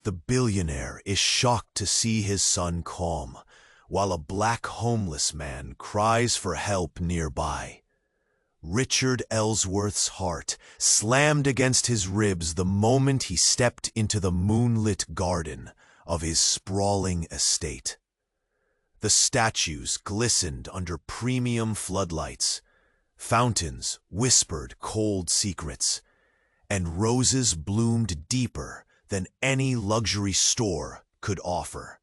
The billionaire is shocked to see his son calm, while a black homeless man cries for help nearby. Richard Ellsworth's heart slammed against his ribs the moment he stepped into the moonlit garden of his sprawling estate. The statues glistened under premium floodlights, fountains whispered cold secrets, and roses bloomed deeper than any luxury store could offer.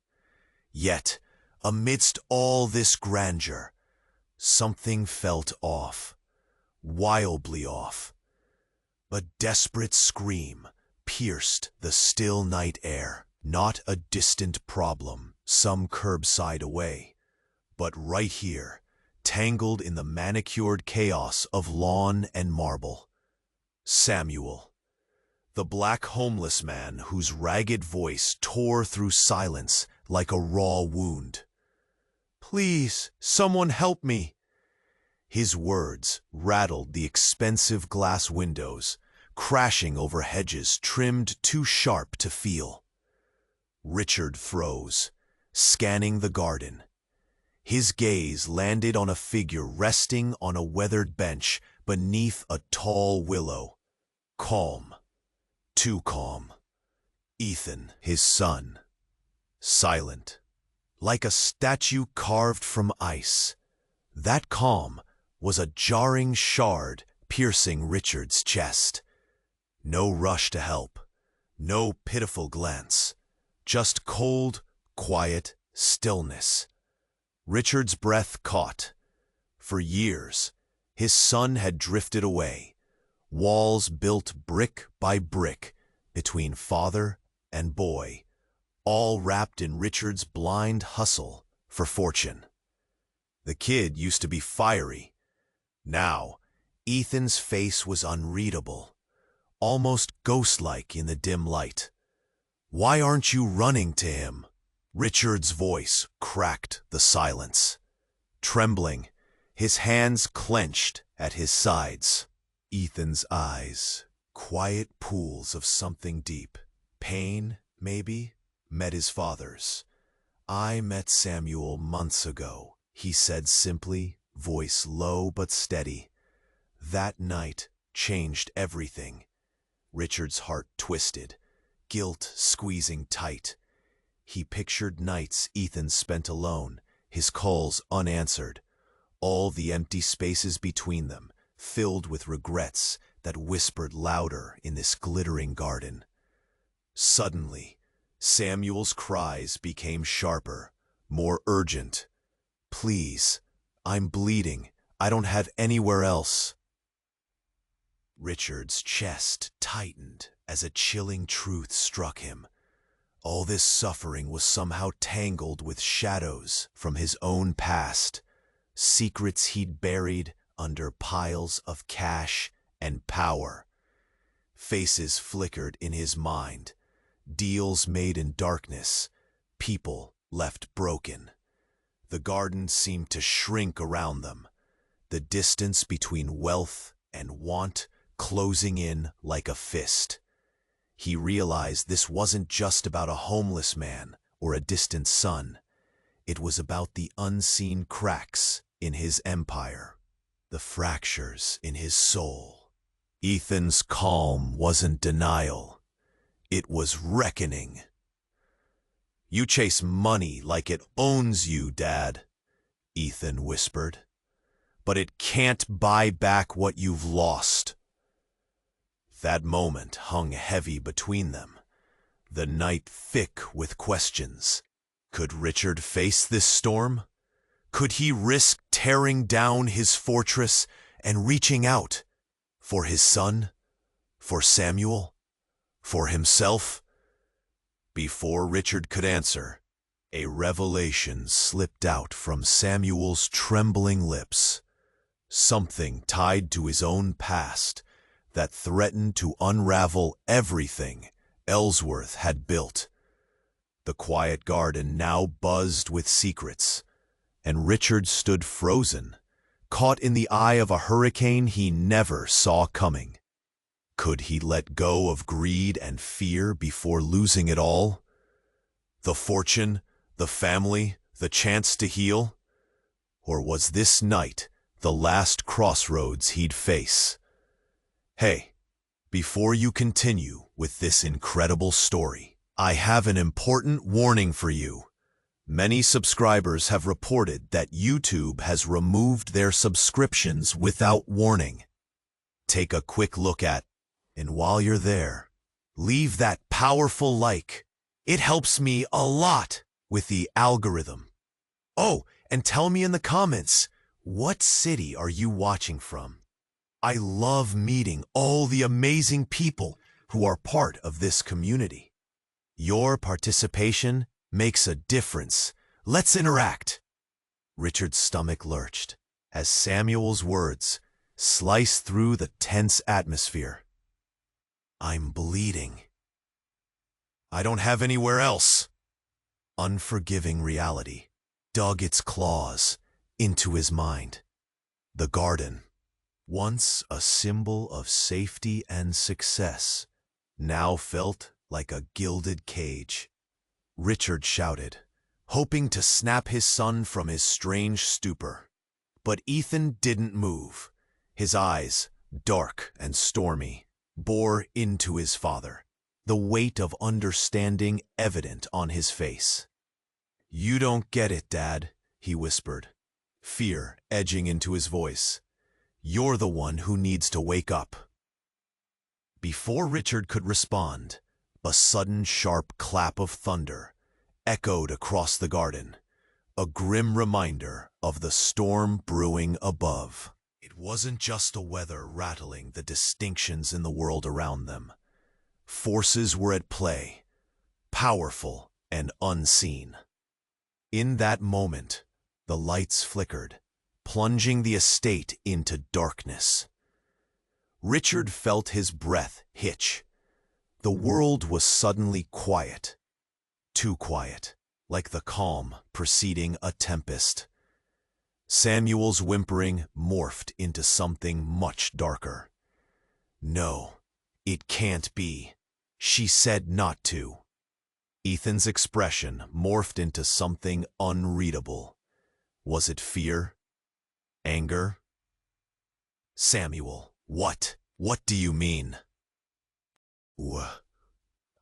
Yet, amidst all this grandeur, something felt off, wildly off. A desperate scream pierced the still night air, not a distant problem some curbside away, but right here, tangled in the manicured chaos of lawn and marble. Samuel, the black homeless man whose ragged voice tore through silence like a raw wound. "Please, someone help me!" His words rattled the expensive glass windows, crashing over hedges trimmed too sharp to feel. Richard froze, scanning the garden. His gaze landed on a figure resting on a weathered bench beneath a tall willow. Calm. Too calm. Ethan, his son. Silent. Like a statue carved from ice. That calm was a jarring shard piercing Richard's chest. No rush to help. No pitiful glance. Just cold, quiet stillness. Richard's breath caught. For years, his son had drifted away, walls built brick by brick between father and boy, all wrapped in Richard's blind hustle for fortune. The kid used to be fiery. Now, Ethan's face was unreadable, almost ghost-like in the dim light. "Why aren't you running to him?" Richard's voice cracked the silence. Trembling, his hands clenched at his sides. Ethan's eyes, quiet pools of something deep, pain, maybe, met his father's. "I met Samuel months ago," he said simply, voice low but steady. "That night changed everything." Richard's heart twisted, guilt squeezing tight. He pictured nights Ethan spent alone, his calls unanswered, all the empty spaces between them filled with regrets that whispered louder in this glittering garden. Suddenly, Samuel's cries became sharper, more urgent. "Please, I'm bleeding. I don't have anywhere else." Richard's chest tightened as a chilling truth struck him. All this suffering was somehow tangled with shadows from his own past, secrets he'd buried under piles of cash and power. Faces flickered in his mind, deals made in darkness, people left broken. The garden seemed to shrink around them, the distance between wealth and want closing in like a fist. He realized this wasn't just about a homeless man or a distant son. It was about the unseen cracks in his empire, the fractures in his soul. Ethan's calm wasn't denial. It was reckoning. "You chase money like it owns you, Dad," Ethan whispered. "But it can't buy back what you've lost." That moment hung heavy between them, the night thick with questions. Could Richard face this storm? Could he risk tearing down his fortress and reaching out for his son, for Samuel, for himself? Before Richard could answer, a revelation slipped out from Samuel's trembling lips, something tied to his own past that threatened to unravel everything Ellsworth had built. The quiet garden now buzzed with secrets, and Richard stood frozen, caught in the eye of a hurricane he never saw coming. Could he let go of greed and fear before losing it all? The fortune, the family, the chance to heal? Or was this night the last crossroads he'd face? Hey, before you continue with this incredible story, I have an important warning for you. Many subscribers have reported that YouTube has removed their subscriptions without warning. Take a quick look at, and while you're there, leave that powerful like. It helps me a lot with the algorithm. Oh, and tell me in the comments, what city are you watching from? I love meeting all the amazing people who are part of this community. Your participation makes a difference. Let's interact. Richard's stomach lurched as Samuel's words sliced through the tense atmosphere. I'm bleeding. I don't have anywhere else. Unforgiving reality dug its claws into his mind. The garden, once a symbol of safety and success, now felt like a gilded cage. Richard shouted, hoping to snap his son from his strange stupor. But Ethan didn't move. His eyes, dark and stormy, bore into his father, the weight of understanding evident on his face. You don't get it, Dad, he whispered, fear edging into his voice. You're the one who needs to wake up. Before Richard could respond, a sudden sharp clap of thunder echoed across the garden, a grim reminder of the storm brewing above. It wasn't just the weather rattling the distinctions in the world around them. Forces were at play, powerful and unseen. In that moment, the lights flickered, plunging the estate into darkness. Richard felt his breath hitch. The world was suddenly quiet. Too quiet, like the calm preceding a tempest. Samuel's whimpering morphed into something much darker. No, it can't be. She said not to. Ethan's expression morphed into something unreadable. Was it fear? Anger? Samuel, what? What do you mean?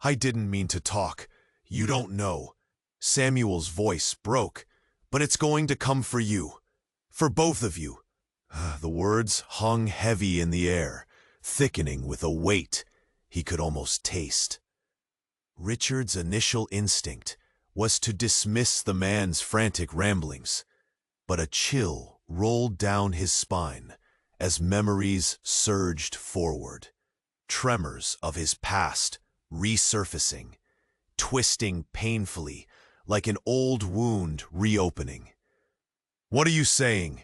I didn't mean to talk. You don't know. Samuel's voice broke, but it's going to come for you. For both of you. The words hung heavy in the air, thickening with a weight he could almost taste. Richard's initial instinct was to dismiss the man's frantic ramblings, but a chill rolled down his spine as memories surged forward, tremors of his past resurfacing, twisting painfully like an old wound reopening. What are you saying?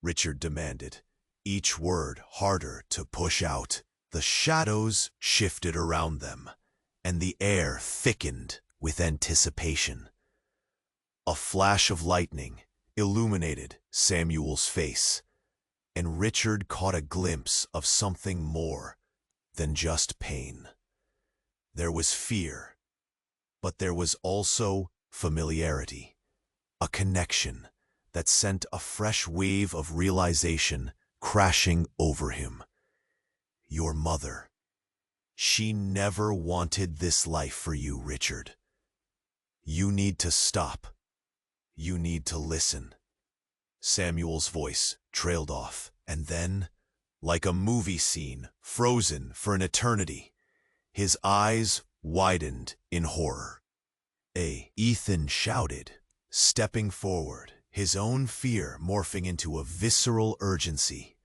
Richard demanded, each word harder to push out. The shadows shifted around them, and the air thickened with anticipation. A flash of lightning illuminated Samuel's face, and Richard caught a glimpse of something more than just pain. There was fear, but there was also familiarity, a connection that sent a fresh wave of realization crashing over him. Your mother. She never wanted this life for you, Richard. You need to stop. You need to listen. Samuel's voice trailed off, and then, like a movie scene frozen for an eternity, his eyes widened in horror. Ethan shouted, stepping forward, his own fear morphing into a visceral urgency.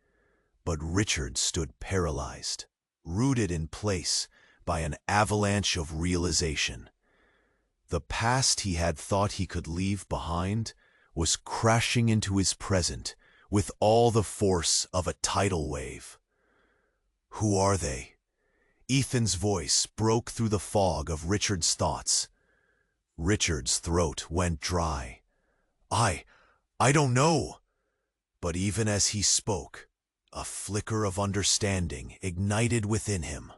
But Richard stood paralyzed, rooted in place by an avalanche of realization. The past he had thought he could leave behind was crashing into his present with all the force of a tidal wave. Who are they? Ethan's voice broke through the fog of Richard's thoughts. Richard's throat went dry. I don't know. But even as he spoke, A flicker of understanding ignited within him.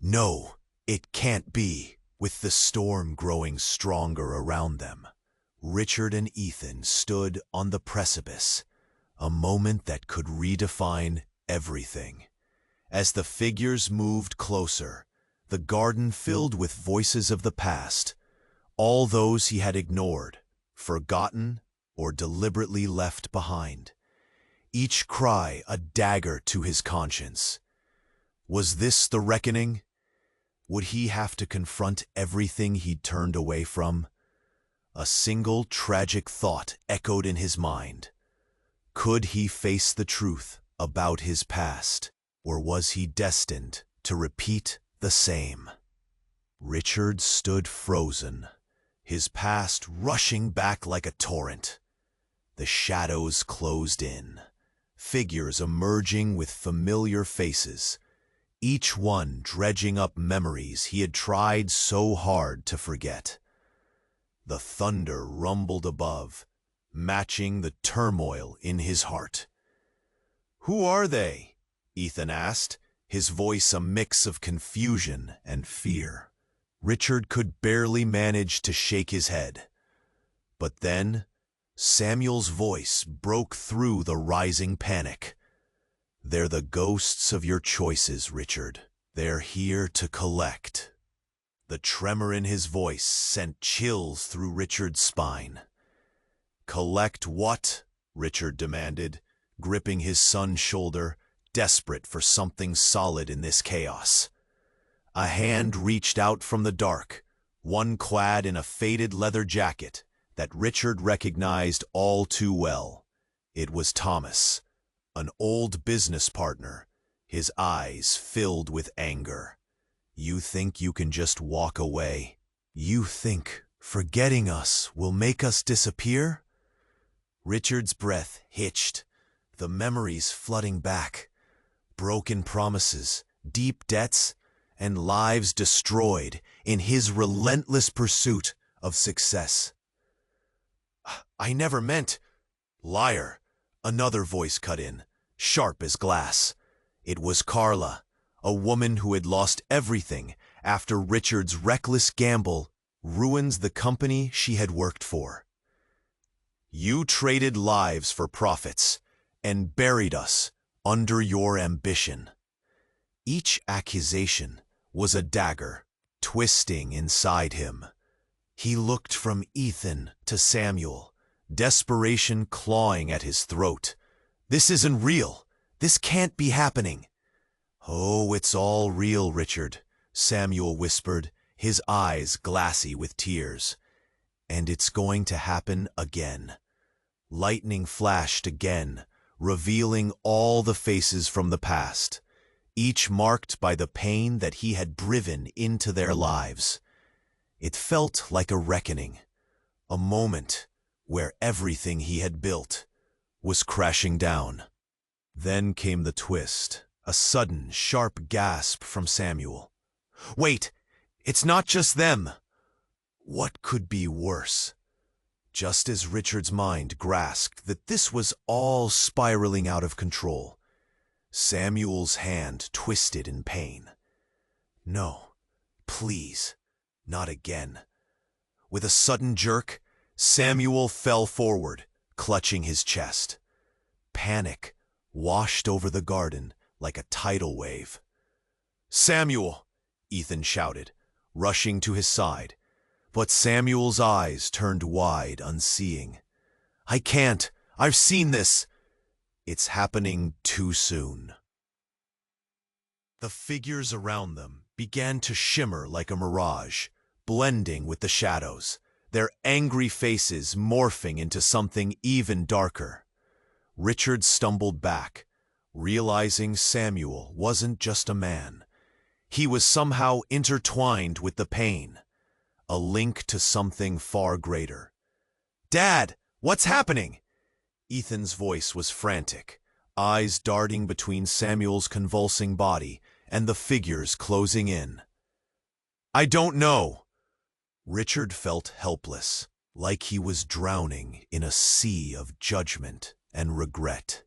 No, it can't be. With the storm growing stronger around them, Richard and Ethan stood on the precipice, a moment that could redefine everything. As the figures moved closer, the garden filled with voices of the past, all those he had ignored, forgotten, or deliberately left behind. Each cry a dagger to his conscience. Was this the reckoning? Would he have to confront everything he'd turned away from? A single tragic thought echoed in his mind. Could he face the truth about his past, or was he destined to repeat the same? Richard stood frozen, his past rushing back like a torrent. The shadows closed in, figures emerging with familiar faces, each one dredging up memories he had tried so hard to forget. The thunder rumbled above, matching the turmoil in his heart. "Who are they?" Ethan asked, his voice a mix of confusion and fear. Richard could barely manage to shake his head. But then, Samuel's voice broke through the rising panic. "They're the ghosts of your choices, Richard. They're here to collect." The tremor in his voice sent chills through Richard's spine. "Collect what?" Richard demanded, gripping his son's shoulder, desperate for something solid in this chaos. A hand reached out from the dark, one clad in a faded leather jacket that Richard recognized all too well. It was Thomas, an old business partner, his eyes filled with anger. "You think you can just walk away? You think forgetting us will make us disappear?" Richard's breath hitched, the memories flooding back. Broken promises, deep debts, and lives destroyed in his relentless pursuit of success. "I never meant—" "Liar!" Another voice cut in, sharp as glass. It was Carla, a woman who had lost everything after Richard's reckless gamble ruins the company she had worked for. "You traded lives for profits and buried us under your ambition." Each accusation was a dagger, twisting inside him. He looked from Ethan to Samuel, desperation clawing at his throat. "This isn't real. This can't be happening." "Oh, it's all real, Richard," Samuel whispered, his eyes glassy with tears. "And it's going to happen again." Lightning flashed again, revealing all the faces from the past, each marked by the pain that he had driven into their lives. It felt like a reckoning, a moment where everything he had built was crashing down. Then came the twist, a sudden, sharp gasp from Samuel. "Wait, it's not just them!" What could be worse? Just as Richard's mind grasped that this was all spiraling out of control, Samuel's hand twisted in pain. "No, please, not again." With a sudden jerk, Samuel fell forward, clutching his chest. Panic washed over the garden like a tidal wave. "Samuel!" Ethan shouted, rushing to his side. But Samuel's eyes turned wide, unseeing. "I can't. I've seen this. It's happening too soon." The figures around them began to shimmer like a mirage, blending with the shadows, their angry faces morphing into something even darker. Richard stumbled back, realizing Samuel wasn't just a man. He was somehow intertwined with the pain, a link to something far greater. "Dad, what's happening?" Ethan's voice was frantic, eyes darting between Samuel's convulsing body and the figures closing in. "I don't know." Richard felt helpless, like he was drowning in a sea of judgment and regret.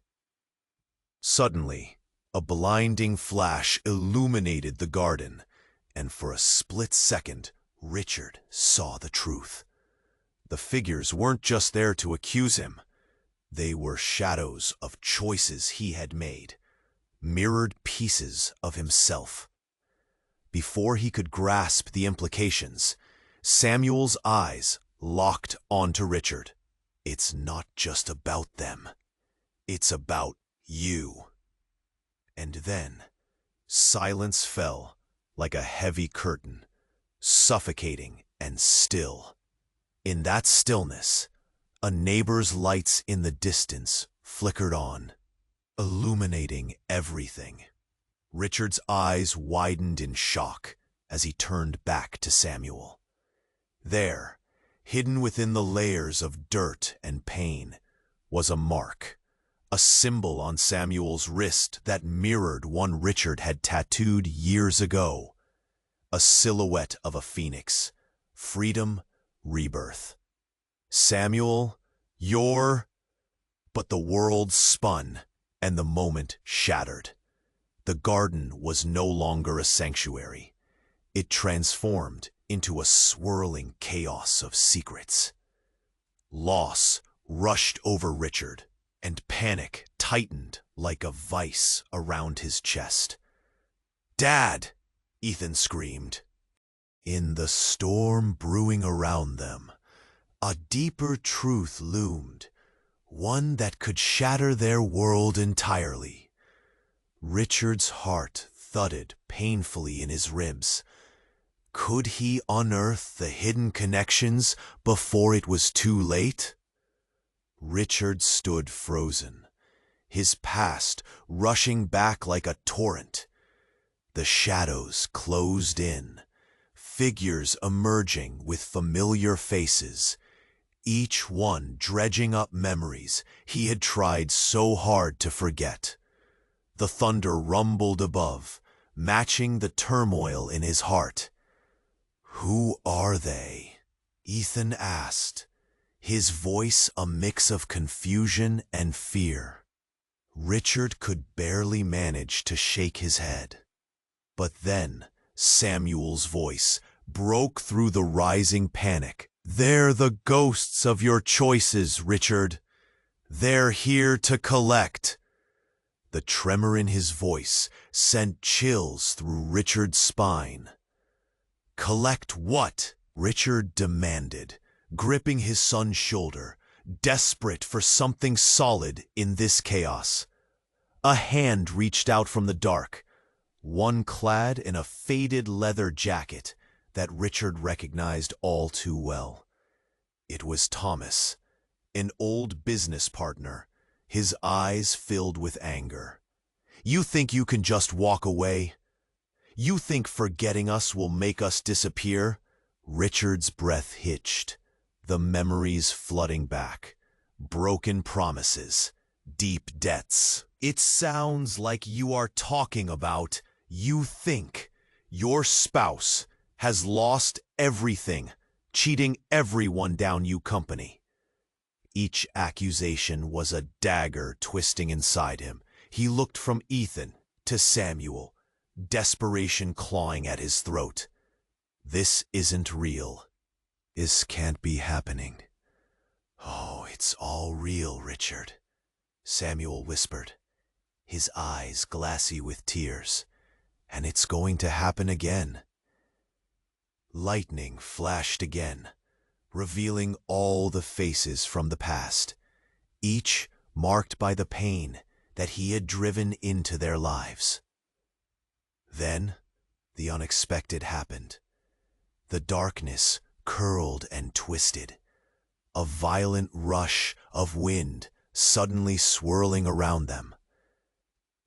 Suddenly, a blinding flash illuminated the garden, and for a split second, Richard saw the truth. The figures weren't just there to accuse him. They were shadows of choices he had made, mirrored pieces of himself. Before he could grasp the implications, Samuel's eyes locked onto Richard. It's not just about them. It's about you. And then, silence fell like a heavy curtain, suffocating and still. In that stillness, a neighbor's lights in the distance flickered on, illuminating everything. Richard's eyes widened in shock as he turned back to Samuel. There, hidden within the layers of dirt and pain, was a mark, a symbol on Samuel's wrist that mirrored one Richard had tattooed years ago. A silhouette of a phoenix, freedom, rebirth. Samuel, you're... But the world spun, and the moment shattered. The garden was no longer a sanctuary. It transformed into a swirling chaos of secrets. Loss rushed over Richard, and panic tightened like a vice around his chest. "Dad!" Ethan screamed. In the storm brewing around them, a deeper truth loomed, one that could shatter their world entirely. Richard's heart thudded painfully in his ribs. Could he unearth the hidden connections before it was too late? Richard stood frozen, his past rushing back like a torrent. The shadows closed in, figures emerging with familiar faces, each one dredging up memories he had tried so hard to forget. The thunder rumbled above, matching the turmoil in his heart. "Who are they?" Ethan asked, his voice a mix of confusion and fear. Richard could barely manage to shake his head. But then Samuel's voice broke through the rising panic. "They're the ghosts of your choices, Richard. They're here to collect." The tremor in his voice sent chills through Richard's spine. "Collect what?" Richard demanded, gripping his son's shoulder, desperate for something solid in this chaos. A hand reached out from the dark, one clad in a faded leather jacket that Richard recognized all too well. It was Thomas, an old business partner, his eyes filled with anger. "You think you can just walk away? You think forgetting us will make us disappear?" Richard's breath hitched, the memories flooding back. Broken promises, deep debts. "It sounds like you are talking about you think your spouse has lost everything, cheating everyone down you company." Each accusation was a dagger twisting inside him. He looked from Ethan to Samuel, desperation clawing at his throat. "This isn't real. This can't be happening." "Oh, it's all real, Richard," Samuel whispered, his eyes glassy with tears. "And it's going to happen again." Lightning flashed again, revealing all the faces from the past, each marked by the pain that he had driven into their lives. Then, the unexpected happened. The darkness curled and twisted, a violent rush of wind suddenly swirling around them.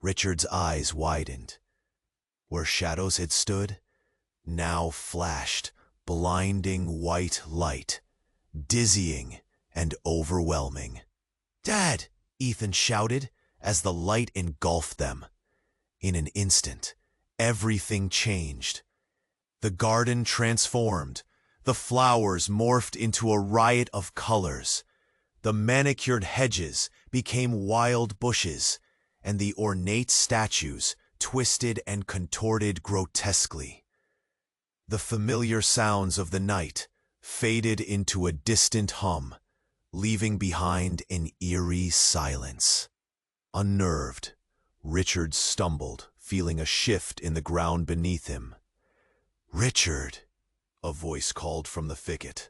Richard's eyes widened. Where shadows had stood, now flashed blinding white light, dizzying and overwhelming. "Dad!" Ethan shouted as the light engulfed them. In an instant, everything changed. The garden transformed. The flowers morphed into a riot of colors. The manicured hedges became wild bushes, and the ornate statues twisted and contorted grotesquely. The familiar sounds of the night faded into a distant hum, leaving behind an eerie silence. Unnerved, Richard stumbled, feeling a shift in the ground beneath him. "Richard," a voice called from the thicket.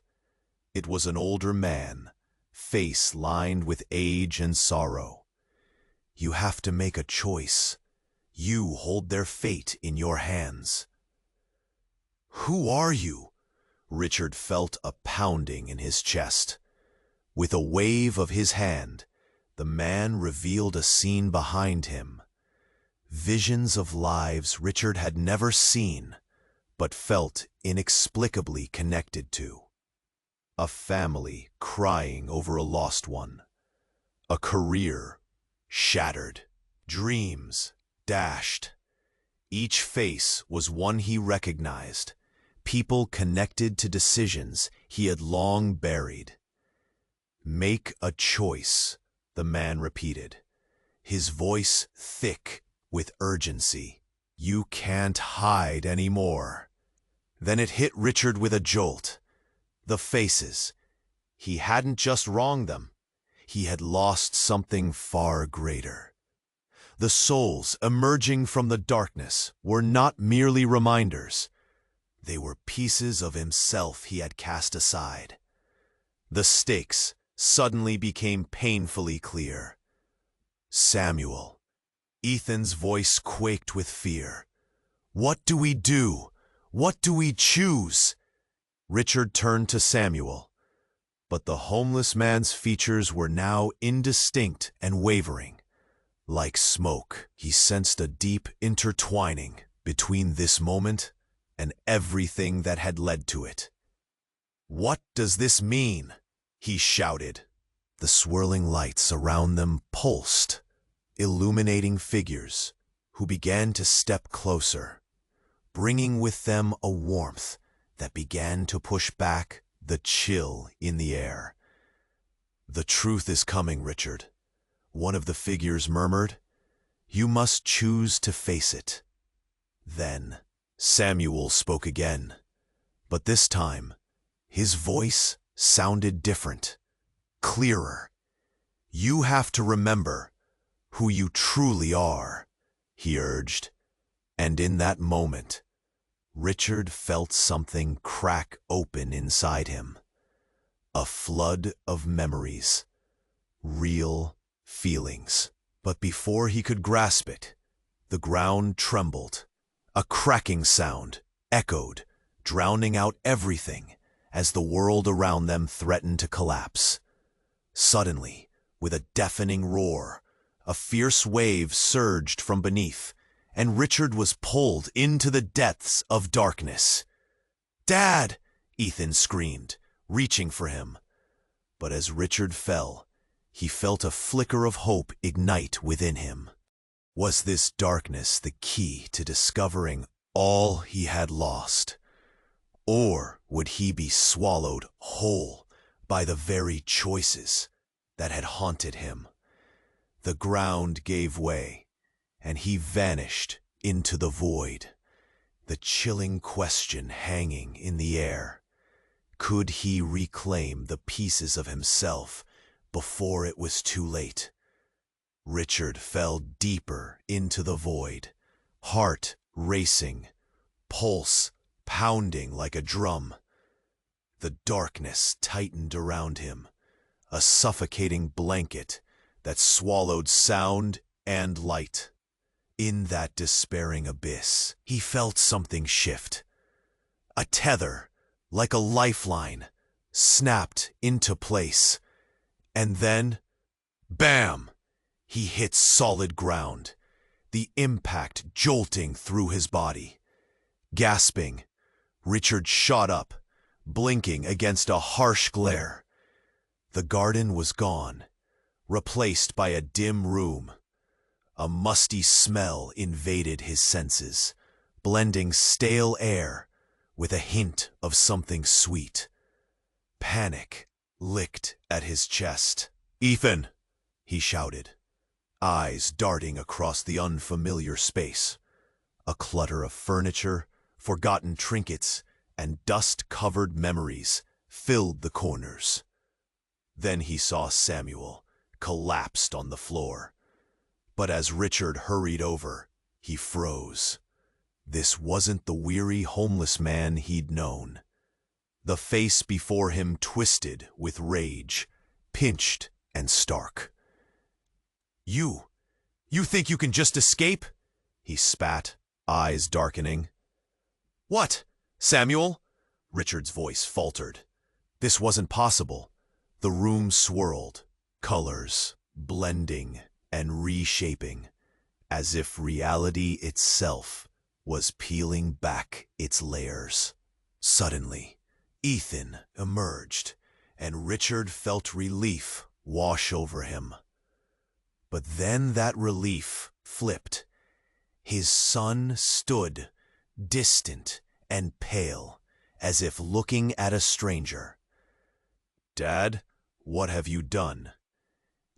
It was an older man, face lined with age and sorrow. "You have to make a choice. You hold their fate in your hands." "Who are you?" Richard felt a pounding in his chest. With a wave of his hand, the man revealed a scene behind him. Visions of lives Richard had never seen, but felt inexplicably connected to. A family crying over a lost one. A career shattered. Dreams dashed. Each face was one he recognized. People connected to decisions he had long buried. "Make a choice," the man repeated, his voice thick with urgency. "You can't hide anymore." Then it hit Richard with a jolt. The faces. He hadn't just wronged them. He had lost something far greater. The souls emerging from the darkness were not merely reminders. They were pieces of himself he had cast aside. The stakes suddenly became painfully clear. "Samuel." Ethan's voice quaked with fear. "What do we do? What do we choose?" Richard turned to Samuel, but the homeless man's features were now indistinct and wavering. Like smoke, he sensed a deep intertwining between this moment and everything that had led to it. "What does this mean?" he shouted. The swirling lights around them pulsed, illuminating figures who began to step closer, bringing with them a warmth that began to push back the chill in the air. "The truth is coming, Richard," one of the figures murmured. "You must choose to face it." Then Samuel spoke again, but this time his voice sounded different, clearer. "You have to remember who you truly are," he urged, and in that moment, Richard felt something crack open inside him. A flood of memories, real feelings. But before he could grasp it, the ground trembled. A cracking sound echoed, drowning out everything as the world around them threatened to collapse. Suddenly, with a deafening roar, a fierce wave surged from beneath, and Richard was pulled into the depths of darkness. "Dad!" Ethan screamed, reaching for him. But as Richard fell, he felt a flicker of hope ignite within him. Was this darkness the key to discovering all he had lost? Or would he be swallowed whole by the very choices that had haunted him? The ground gave way, and he vanished into the void, the chilling question hanging in the air. Could he reclaim the pieces of himself before it was too late? Richard fell deeper into the void, heart racing, pulse pounding like a drum. The darkness tightened around him, a suffocating blanket that swallowed sound and light. In that despairing abyss, he felt something shift. A tether, like a lifeline, snapped into place. And then, bam! He hit solid ground, the impact jolting through his body. Gasping, Richard shot up, blinking against a harsh glare. The garden was gone, replaced by a dim room. A musty smell invaded his senses, blending stale air with a hint of something sweet. Panic licked at his chest. "Ethan!" he shouted. eyes darting across the unfamiliar space. A clutter of furniture, forgotten trinkets, and dust-covered memories filled the corners. Then he saw Samuel, collapsed on the floor. But as Richard hurried over, he froze. This wasn't the weary homeless man he'd known. The face before him twisted with rage, pinched and stark. You think you can just escape?" he spat, eyes darkening. "What, Samuel?" Richard's voice faltered. This wasn't possible. The room swirled, colors blending and reshaping, as if reality itself was peeling back its layers. Suddenly, Ethan emerged, and Richard felt relief wash over him. But then that relief flipped. His son stood, distant and pale, as if looking at a stranger. "Dad, what have you done?"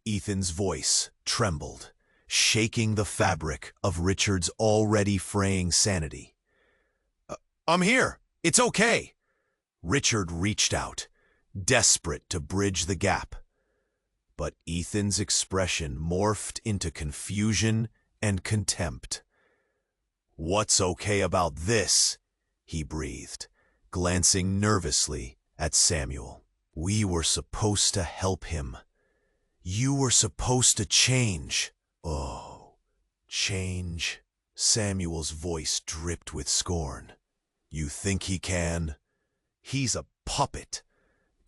Ethan's voice trembled, shaking the fabric of Richard's already fraying sanity. "I'm here. It's okay." Richard reached out, desperate to bridge the gap. But Ethan's expression morphed into confusion and contempt. "What's okay about this?" he breathed, glancing nervously at Samuel. "We were supposed to help him. You were supposed to change." "Oh, change?" Samuel's voice dripped with scorn. "You think he can? He's a puppet,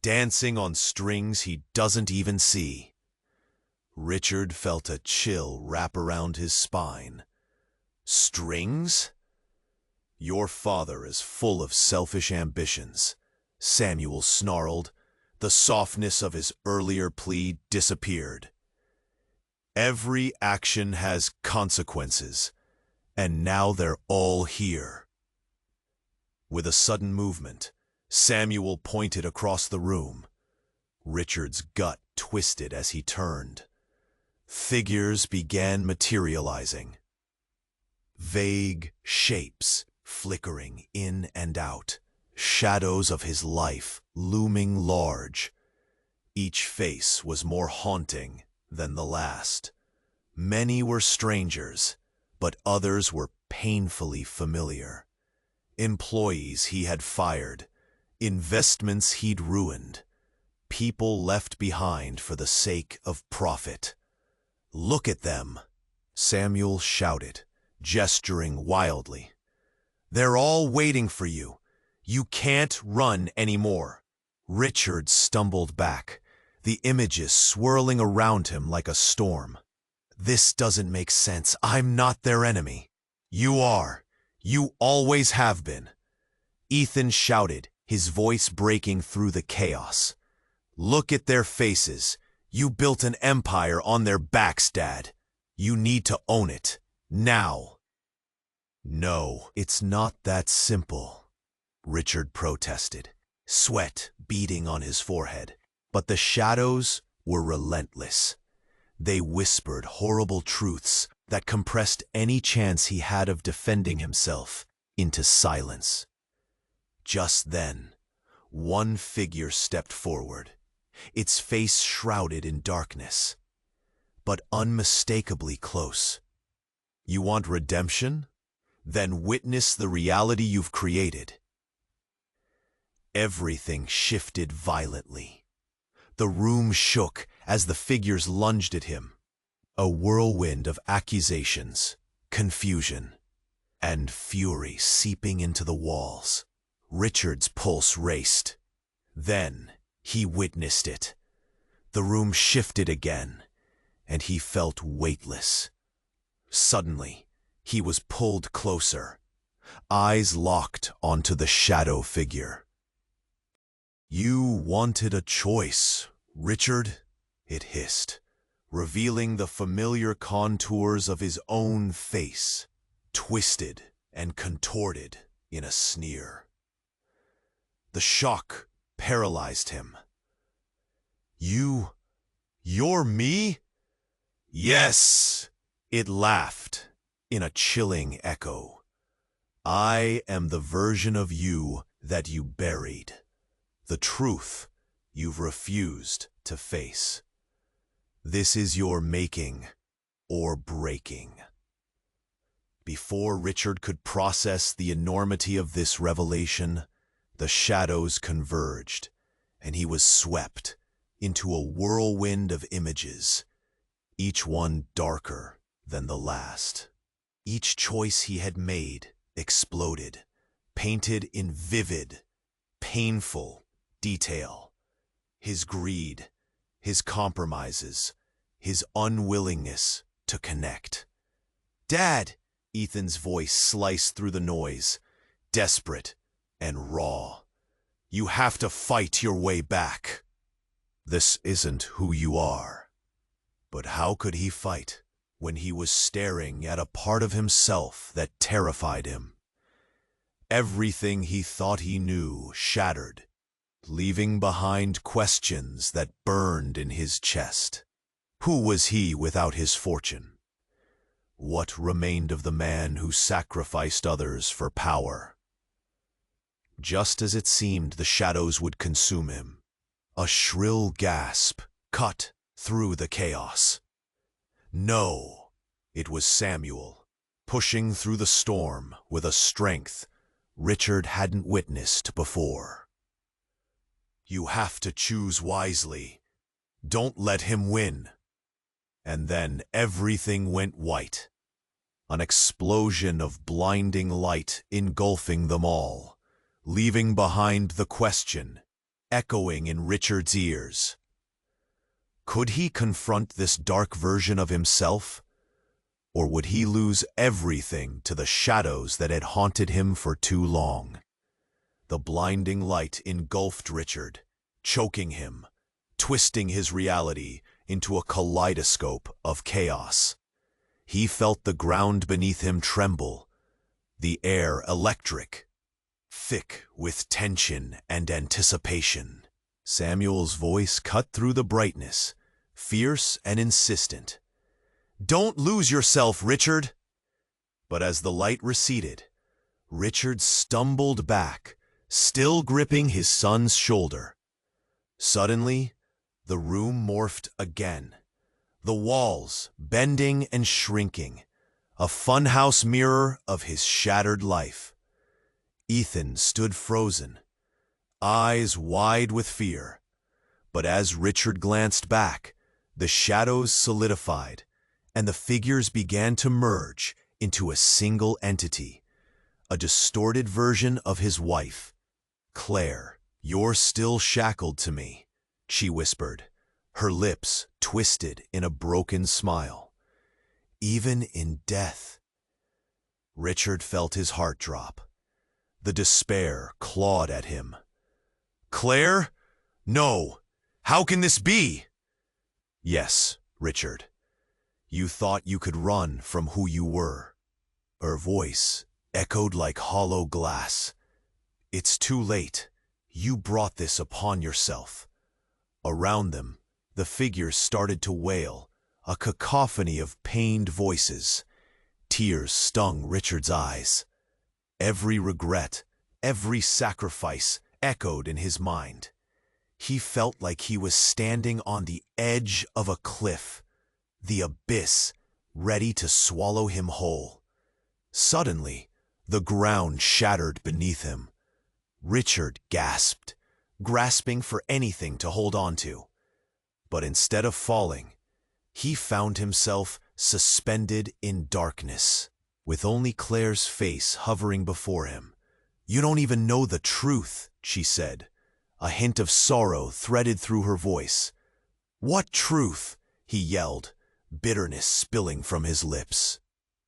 dancing on strings he doesn't even see." Richard felt a chill wrap around his spine. "Strings?" "Your father is full of selfish ambitions," Samuel snarled. The softness of his earlier plea disappeared. "Every action has consequences, and now they're all here." With a sudden movement, Samuel pointed across the room. Richard's gut twisted as he turned. Figures began materializing. Vague shapes flickering in and out, shadows of his life looming large. Each face was more haunting than the last. Many were strangers, but others were painfully familiar. Employees he had fired, investments he'd ruined, people left behind for the sake of profit. "Look at them," Samuel shouted, gesturing wildly. "They're all waiting for you. You can't run anymore." Richard stumbled back, the images swirling around him like a storm. "This doesn't make sense. I'm not their enemy." "You are. You always have been," Ethan shouted, his voice breaking through the chaos. "Look at their faces. You built an empire on their backs, Dad. You need to own it. Now." "No, it's not that simple," Richard protested, sweat beading on his forehead. But the shadows were relentless. They whispered horrible truths that compressed any chance he had of defending himself into silence. Just then, one figure stepped forward, its face shrouded in darkness, but unmistakably close. "You want redemption? Then witness the reality you've created." Everything shifted violently. The room shook as the figures lunged at him. A whirlwind of accusations, confusion, and fury seeping into the walls. Richard's pulse raced. Then he witnessed it. The room shifted again, and he felt weightless. Suddenly, he was pulled closer, eyes locked onto the shadow figure. "You wanted a choice, Richard," it hissed, revealing the familiar contours of his own face, twisted and contorted in a sneer. The shock paralyzed him. You're me?" Yes, it laughed in a chilling echo. I am the version of you that you buried, the truth you've refused to face. This is your making or breaking. Before Richard could process the enormity of this revelation, the shadows converged, and he was swept into a whirlwind of images, each one darker than the last. Each choice he had made exploded, painted in vivid, painful detail. His greed, his compromises, his unwillingness to connect. "Dad!" Ethan's voice sliced through the noise, desperate and raw. "You have to fight your way back. This isn't who you are." But how could he fight when he was staring at a part of himself that terrified him? Everything he thought he knew shattered, leaving behind questions that burned in his chest. Who was he without his fortune? What remained of the man who sacrificed others for power? Just as it seemed the shadows would consume him, a shrill gasp cut through the chaos. No, it was Samuel, pushing through the storm with a strength Richard hadn't witnessed before. "You have to choose wisely. Don't let him win." And then everything went white. An explosion of blinding light engulfing them all, leaving behind the question, echoing in Richard's ears. Could he confront this dark version of himself? Or would he lose everything to the shadows that had haunted him for too long? The blinding light engulfed Richard, choking him, twisting his reality into a kaleidoscope of chaos. He felt the ground beneath him tremble, the air electric, thick with tension and anticipation. Samuel's voice cut through the brightness, fierce and insistent. "Don't lose yourself, Richard!" But as the light receded, Richard stumbled back, still gripping his son's shoulder. Suddenly, the room morphed again, the walls bending and shrinking, a funhouse mirror of his shattered life. Ethan stood frozen, eyes wide with fear. But as Richard glanced back, the shadows solidified, and the figures began to merge into a single entity, a distorted version of his wife. "Claire, you're still shackled to me," she whispered, her lips twisted in a broken smile. "Even in death." Richard felt his heart drop. The despair clawed at him. "Claire? No! How can this be?" "Yes, Richard. You thought you could run from who you were." Her voice echoed like hollow glass. "It's too late. You brought this upon yourself." Around them, the figures started to wail, a cacophony of pained voices. Tears stung Richard's eyes. Every regret, every sacrifice echoed in his mind. He felt like he was standing on the edge of a cliff, the abyss ready to swallow him whole. Suddenly, the ground shattered beneath him. Richard gasped, grasping for anything to hold on to. But instead of falling, he found himself suspended in darkness, with only Claire's face hovering before him. "You don't even know the truth," she said, a hint of sorrow threaded through her voice. "What truth?" he yelled, bitterness spilling from his lips.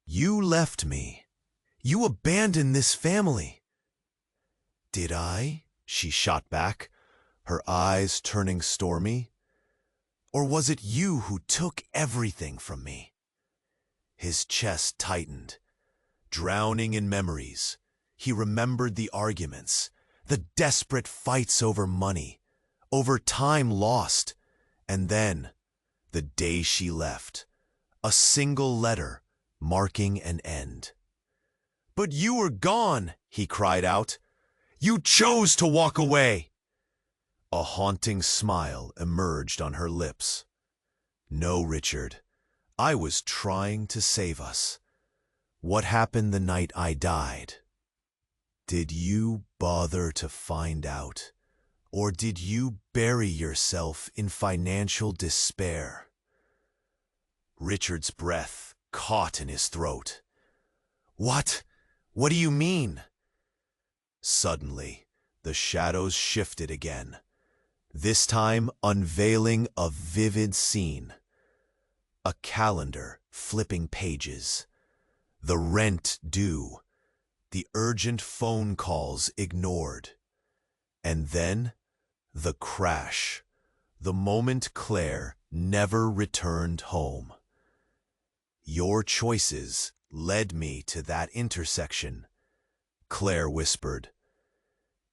"You left me. You abandoned this family." "Did I?" she shot back, her eyes turning stormy. "Or was it you who took everything from me?" His chest tightened. Drowning in memories, he remembered the arguments, the desperate fights over money, over time lost, and then the day she left, A single letter, marking an end. "But you were gone," he cried out. "You chose to walk away." A haunting smile emerged on her lips. "No, Richard, I was trying to save us. What happened the night I died? Did you bother to find out? Or did you bury yourself in financial despair?" Richard's breath caught in his throat. "What? What do you mean?" Suddenly, the shadows shifted again, this time unveiling a vivid scene. A calendar flipping pages, the rent due, the urgent phone calls ignored. And then, the crash, the moment Claire never returned home. "Your choices led me to that intersection," Claire whispered.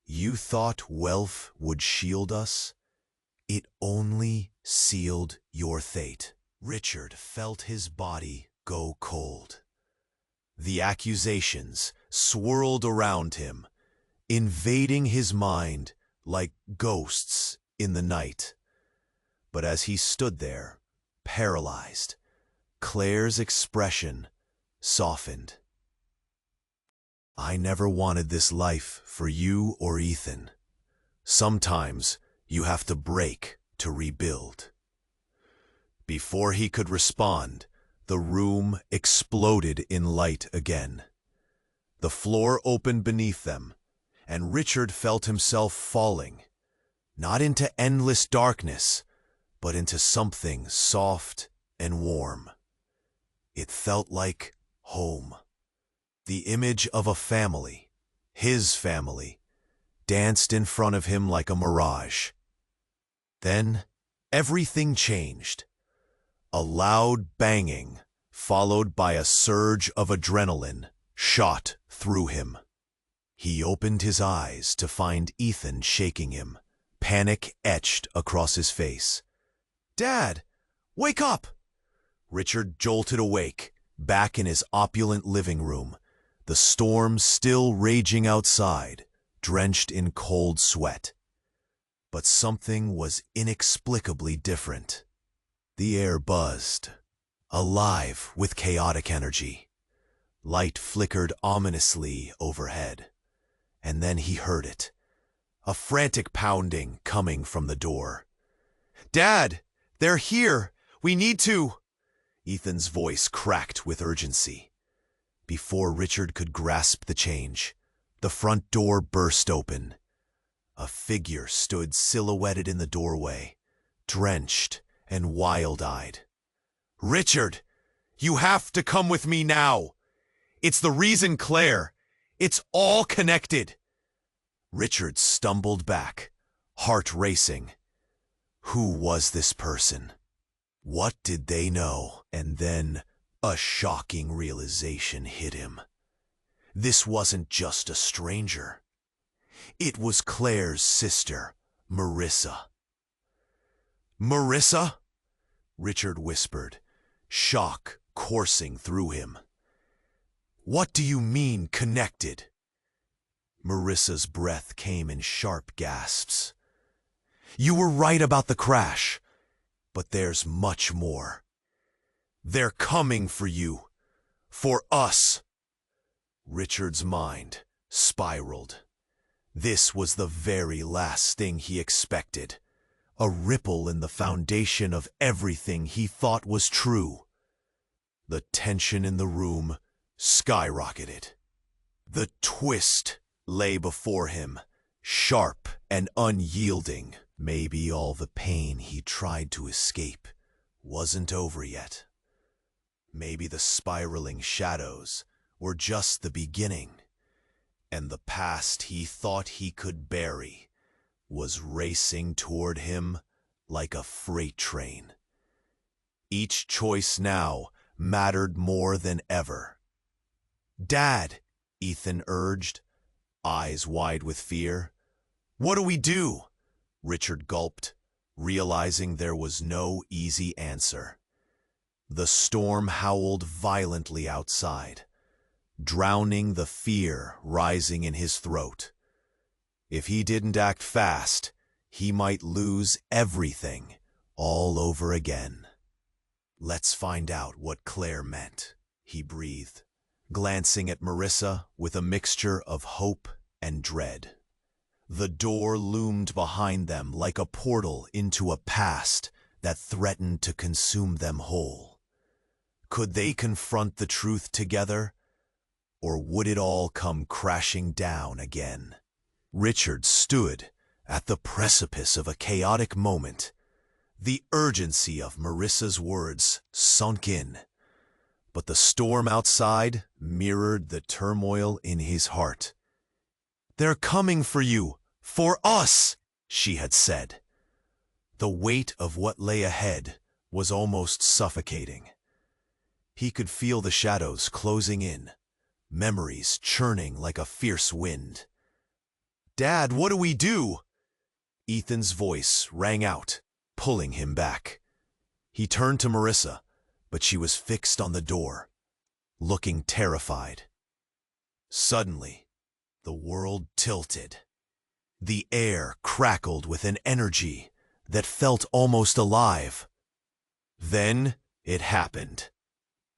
"You thought wealth would shield us? It only sealed your fate." Richard felt his body go cold. The accusations swirled around him, invading his mind like ghosts in the night. But as he stood there, paralyzed, Claire's expression softened. "I never wanted this life for you or Ethan. Sometimes you have to break to rebuild." Before he could respond, the room exploded in light again. The floor opened beneath them, and Richard felt himself falling, not into endless darkness, but into something soft and warm. It felt like home. The image of a family, his family, danced in front of him like a mirage. Then everything changed. A loud banging, followed by a surge of adrenaline, shot through him. He opened his eyes to find Ethan shaking him, panic etched across his face. "Dad, wake up!" Richard jolted awake, back in his opulent living room, the storm still raging outside, drenched in cold sweat. But something was inexplicably different. The air buzzed, alive with chaotic energy. Light flickered ominously overhead, and then he heard it, a frantic pounding coming from the door. "Dad, they're here! We need to—" Ethan's voice cracked with urgency. Before Richard could grasp the change, the front door burst open. A figure stood silhouetted in the doorway, drenched and wild-eyed. "Richard, you have to come with me now! It's the reason, Claire! It's all connected!" Richard stumbled back, heart racing. Who was this person? What did they know? And then a shocking realization hit him. This wasn't just a stranger. It was Claire's sister, Marissa. "Marissa?" Richard whispered, shock coursing through him. "What do you mean, connected?" Marissa's breath came in sharp gasps. "You were right about the crash, but there's much more. They're coming for you. For us." Richard's mind spiraled. This was the very last thing he expected. A ripple in the foundation of everything he thought was true. The tension in the room skyrocketed. The twist lay before him, sharp and unyielding. Maybe all the pain he tried to escape wasn't over yet. Maybe the spiraling shadows were just the beginning, and the past he thought he could bury was racing toward him like a freight train. Each choice now mattered more than ever. "Dad," Ethan urged, eyes wide with fear. "What do we do?" Richard gulped, realizing there was no easy answer. The storm howled violently outside, drowning the fear rising in his throat. If he didn't act fast, he might lose everything all over again. "Let's find out what Claire meant," he breathed, glancing at Marissa with a mixture of hope and dread. The door loomed behind them like a portal into a past that threatened to consume them whole. Could they confront the truth together, or would it all come crashing down again? Richard stood at the precipice of a chaotic moment. The urgency of Marissa's words sunk in, but the storm outside mirrored the turmoil in his heart. "They're coming for you, for us," she had said. The weight of what lay ahead was almost suffocating. He could feel the shadows closing in, memories churning like a fierce wind. "Dad, what do we do?" Ethan's voice rang out, pulling him back. He turned to Marissa, but she was fixed on the door, looking terrified. Suddenly, the world tilted. The air crackled with an energy that felt almost alive. Then it happened.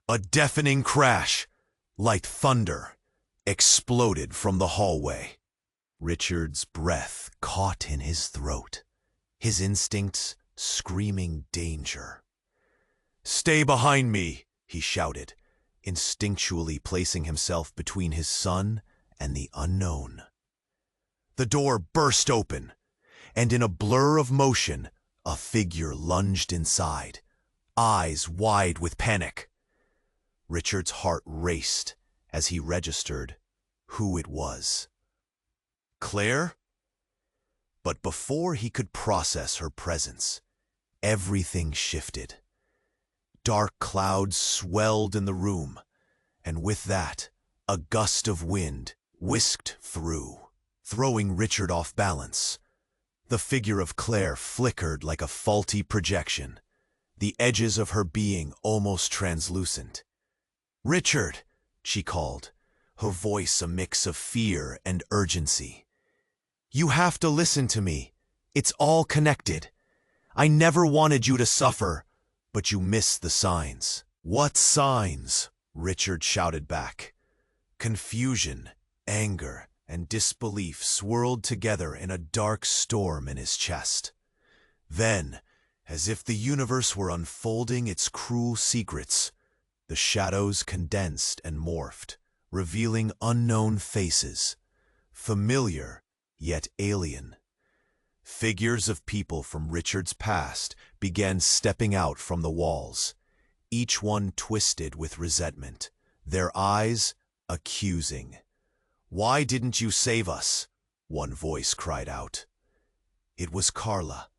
A deafening crash, like thunder, exploded from the hallway. Richard's breath caught in his throat, his instincts screaming danger. "Stay behind me," he shouted, instinctually placing himself between his son and the unknown. The door burst open, and in a blur of motion, a figure lunged inside, eyes wide with panic. Richard's heart raced as he registered who it was. Claire? But before he could process her presence, everything shifted. Dark clouds swelled in the room, and with that, a gust of wind whisked through, throwing Richard off balance. The figure of Claire flickered like a faulty projection, the edges of her being almost translucent. "Richard," she called, her voice a mix of fear and urgency. "You have to listen to me. It's all connected. I never wanted you to suffer, but you missed the signs." "What signs?" Richard shouted back. Confusion, anger, and disbelief swirled together in a dark storm in his chest. Then, as if the universe were unfolding its cruel secrets, the shadows condensed and morphed, revealing unknown faces, familiar yet alien. Figures of people from Richard's past began stepping out from the walls, each one twisted with resentment, their eyes accusing. "Why didn't you save us?" one voice cried out. It was Carla,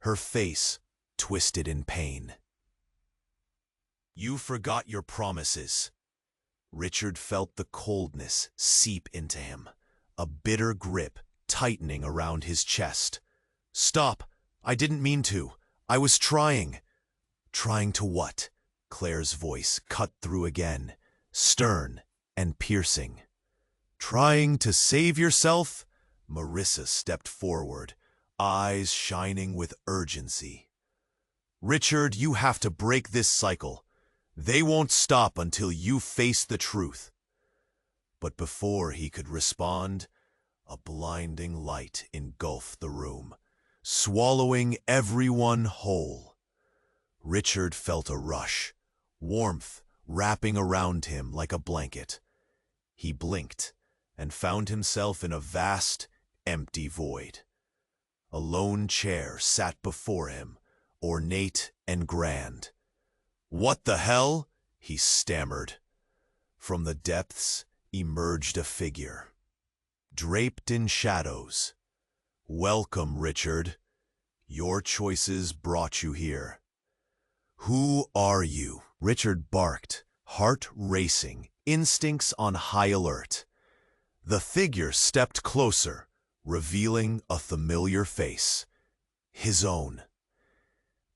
her face twisted in pain. "You forgot your promises." Richard felt the coldness seep into him, a bitter grip tightening around his chest. "Stop! I didn't mean to. I was trying." "Trying to what?" Claire's voice cut through again, stern and piercing. "Trying to save yourself?" Marissa stepped forward, eyes shining with urgency. "Richard, you have to break this cycle. They won't stop until you face the truth." But before he could respond, a blinding light engulfed the room, swallowing everyone whole. Richard felt a rush, warmth wrapping around him like a blanket. He blinked and found himself in a vast, empty void. A lone chair sat before him, ornate and grand. "What the hell?" he stammered. From the depths emerged a figure, draped in shadows. "Welcome, Richard. Your choices brought you here." "Who are you?" Richard barked, heart racing, instincts on high alert. The figure stepped closer, revealing a familiar face, his own.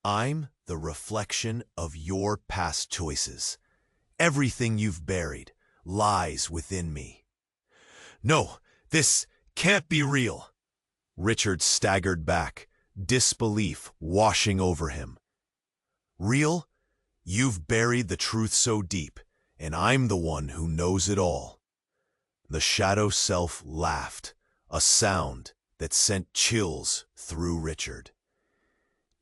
I'm the reflection of your past choices. Everything you've buried lies within me. No, this can't be real. Richard staggered back, disbelief washing over him. Real? You've buried the truth so deep, and I'm the one who knows it all. The shadow self laughed, a sound that sent chills through Richard.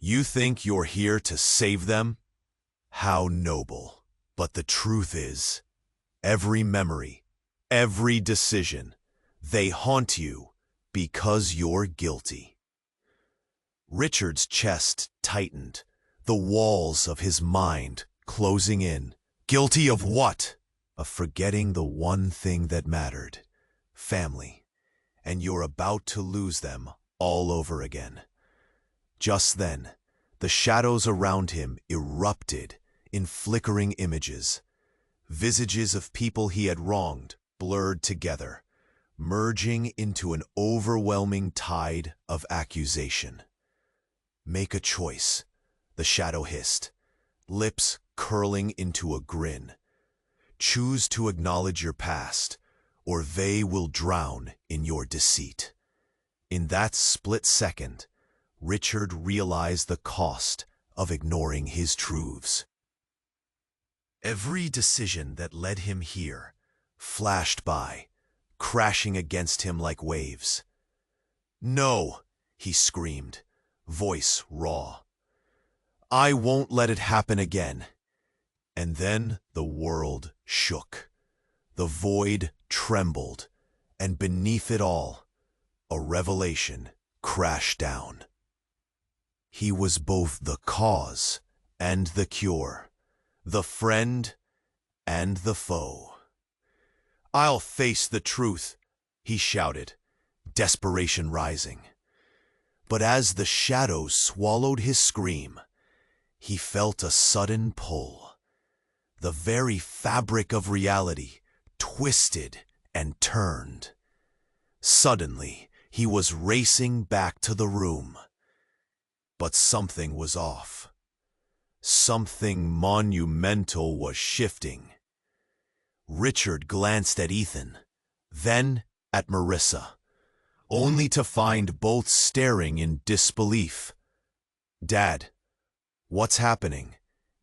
You think you're here to save them? How noble. But the truth is, every memory, every decision, they haunt you because you're guilty. Richard's chest tightened, the walls of his mind closing in. Guilty of what? Of forgetting the one thing that mattered, family, and you're about to lose them all over again. Just then, the shadows around him erupted in flickering images. Visages of people he had wronged blurred together, merging into an overwhelming tide of accusation. Make a choice, the shadow hissed, lips curling into a grin. Choose to acknowledge your past, or they will drown in your deceit. In that split second, Richard realized the cost of ignoring his truths. Every decision that led him here flashed by, crashing against him like waves. No, he screamed, voice raw. I won't let it happen again. And then the world shook. The void trembled, and beneath it all, a revelation crashed down. He was both the cause and the cure, the friend and the foe. I'll face the truth, he shouted, desperation rising. But as the shadows swallowed his scream, he felt a sudden pull. The very fabric of reality twisted and turned. Suddenly, he was racing back to the room. But something was off. Something monumental was shifting. Richard glanced at Ethan, then at Marissa, only to find both staring in disbelief. Dad, what's happening?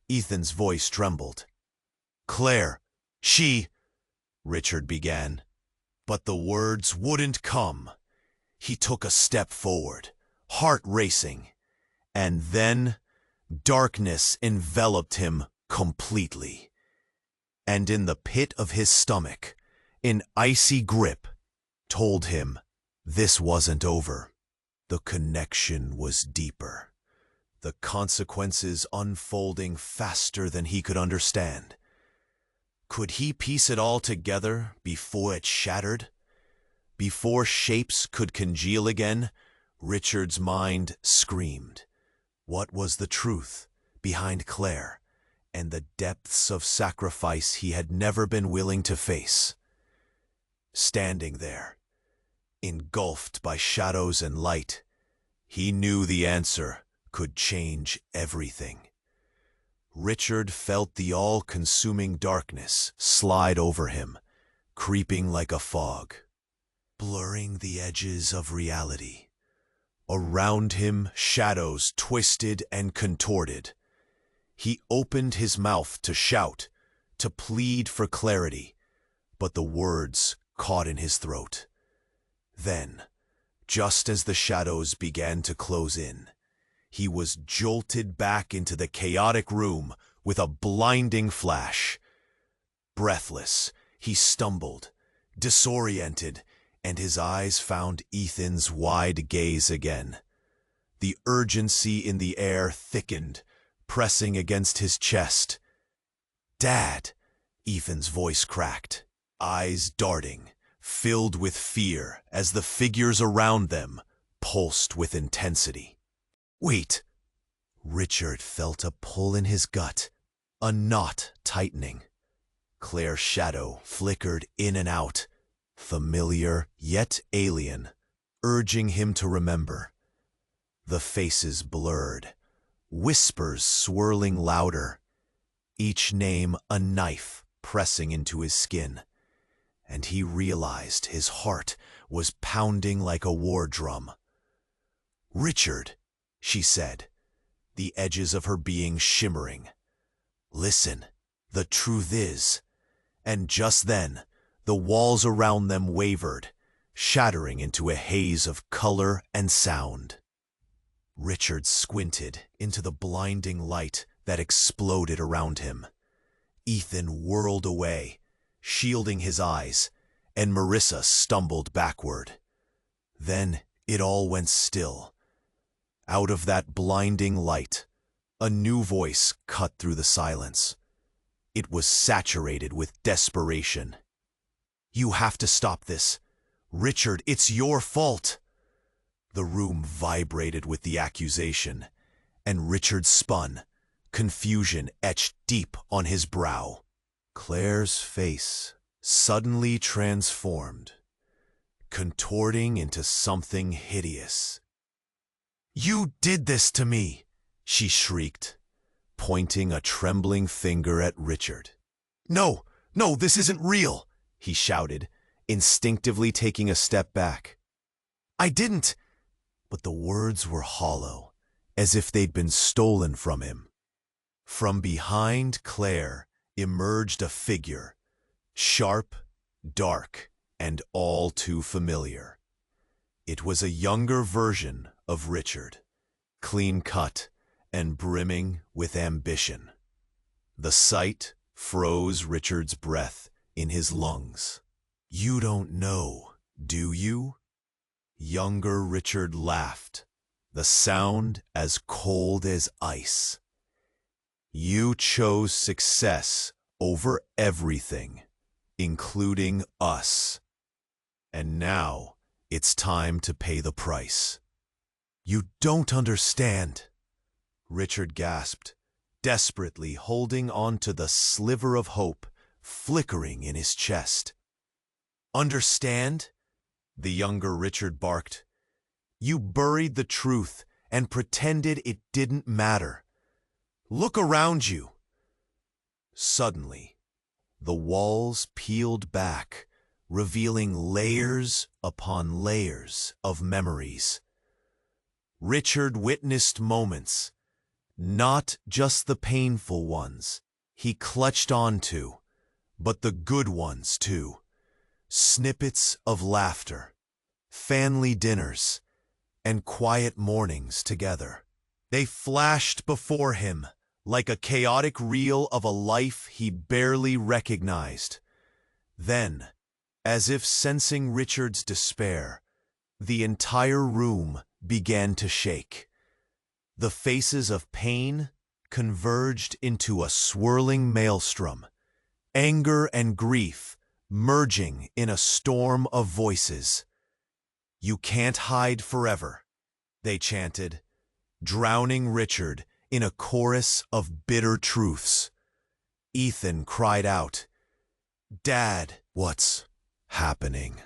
Ethan's voice trembled. Claire, Richard began, but the words wouldn't come. He took a step forward, heart racing, and then darkness enveloped him completely. And in the pit of his stomach, an icy grip told him this wasn't over. The connection was deeper, the consequences unfolding faster than he could understand. Could he piece it all together before it shattered? Before shapes could congeal again, Richard's mind screamed. What was the truth behind Claire and the depths of sacrifice he had never been willing to face? Standing there, engulfed by shadows and light, he knew the answer could change everything. Richard felt the all-consuming darkness slide over him, creeping like a fog, blurring the edges of reality. Around him, shadows twisted and contorted. He opened his mouth to shout, to plead for clarity, but the words caught in his throat. Then, just as the shadows began to close in, he was jolted back into the chaotic room with a blinding flash. Breathless, he stumbled, disoriented, and his eyes found Ethan's wide gaze again. The urgency in the air thickened, pressing against his chest. Dad, Ethan's voice cracked, eyes darting, filled with fear as the figures around them pulsed with intensity. Wait! Richard felt a pull in his gut, a knot tightening. Claire's shadow flickered in and out, familiar yet alien, urging him to remember. The faces blurred, whispers swirling louder, each name a knife pressing into his skin, and he realized his heart was pounding like a war drum. "Richard," she said, the edges of her being shimmering. "Listen, the truth is." And just then, the walls around them wavered, shattering into a haze of color and sound. Richard squinted into the blinding light that exploded around him. Ethan whirled away, shielding his eyes, and Marissa stumbled backward. Then it all went still. Out of that blinding light, a new voice cut through the silence. It was saturated with desperation. "You have to stop this. Richard, it's your fault." The room vibrated with the accusation, and Richard spun, confusion etched deep on his brow. Claire's face suddenly transformed, contorting into something hideous. "You did this to me!" she shrieked, pointing a trembling finger at Richard. No, this isn't real," he shouted, instinctively taking a step back. "I didn't." But the words were hollow, as if they'd been stolen from him. From behind Claire emerged a figure, sharp, dark, and all too familiar. It was a younger version of Richard, clean-cut and brimming with ambition. The sight froze Richard's breath in his lungs. "You don't know, do you?" Younger Richard laughed, the sound as cold as ice. "You chose success over everything, including us. And now it's time to pay the price." "You don't understand," Richard gasped, desperately holding on to the sliver of hope flickering in his chest. "Understand?" the younger Richard barked. "You buried the truth and pretended it didn't matter. Look around you." Suddenly, the walls peeled back, revealing layers upon layers of memories. Richard witnessed moments, not just the painful ones he clutched onto, but the good ones too. Snippets of laughter, family dinners, and quiet mornings together. They flashed before him like a chaotic reel of a life he barely recognized. Then, as if sensing Richard's despair, the entire room began to shake. The faces of pain converged into a swirling maelstrom, anger and grief merging in a storm of voices. "You can't hide forever," they chanted, drowning Richard in a chorus of bitter truths. Ethan cried out, "Dad, what's happening?"